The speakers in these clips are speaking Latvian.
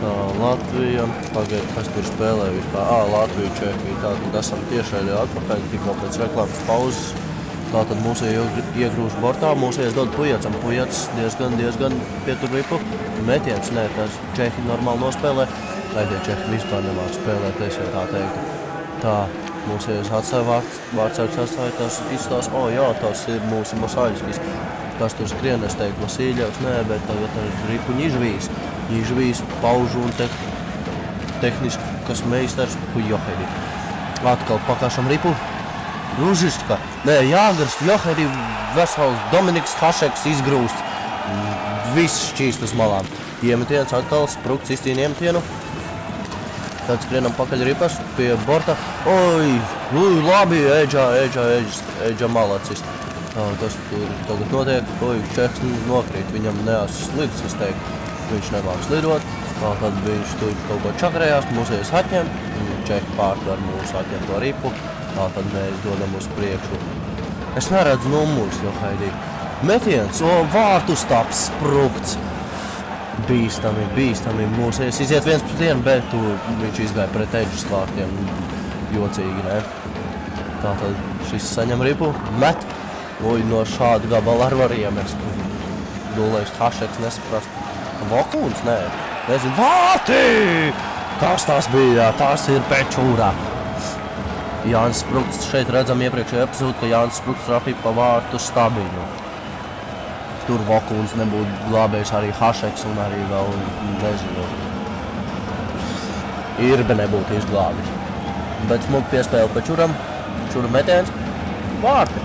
Latvija, pagaid, kas tur spēlē vispār? Latvija, Čehija, tātad esam tiešēļi atpakaļ, tikko pēc reklāmas pauzes. Tātad mūsēji iegrūž bortā, mūsējas dod Pujacam. Pujacs diezgan pietur ripu. Metiens, nē, tas Čehi normāli nospēlē. Lai tie Čehi vispār nemāk spēlēt, es jau tā teiktu. Tā, mūsējas atstāja vārdsargs atstāja, tas izstās, jā, tas ir mūsu Masaļskis. Kas tur skrien, es teiktu, Vasīļevs, nē, bet tagad ripu Ņižvīs. Ņižvīs, paužu un tehniskas meistars Pujoheri. Atkal pakašam ripu. Ružiška. Nē, Jāgars, Joheri, vesels Dominiks Hašeks izgrūst. Viss šķīst uz malām. Iemetiens atkal, Sprukts izcīna iemetienu. Tad skrienam pakaļ ripas pie borta. Labi, Eģa malacis. Tas tur tagad notiek. Čehs nokrīt, viņam neās slids, es teiktu. Viņš nemāk slidot. Tad viņš tur kaut ko čakarējās, mūsējas atņem. Čehi pārtver mūsu atņemto ripu. Tad mēs dodam uz priekšu. Es neredzu numurs, Johaidī. Metiens, vārtu stāps Sprukts. Bīstami. Mūsējas iziet 1-1, bet viņš izgāja pret Eģas vārtiem. Jocīgi, ne? Tātad šis saņem ripu, met. No šāda gabala ar var iemest. Dulējs Hašeks nesaprast. Vokūns, nē. Nezinu, vārti! Tās bija, tās ir pečūrā. Jānis Sprukts, šeit redzam iepriekšējā epizode, ka Jānis Sprukts trafīja pa vārtu stabiņu. Tur Vokūns nebūtu glābējis arī Hašeks un arī vēl, nezinu, Irbe nebūtu izglābis. Bet smuk piespēle pa Čuram, Čura metiens, vārti.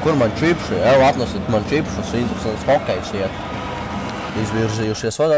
Kur man čipši? Atnesit man čipšus, interesants hokejs iet. Izvirzījušies vadā.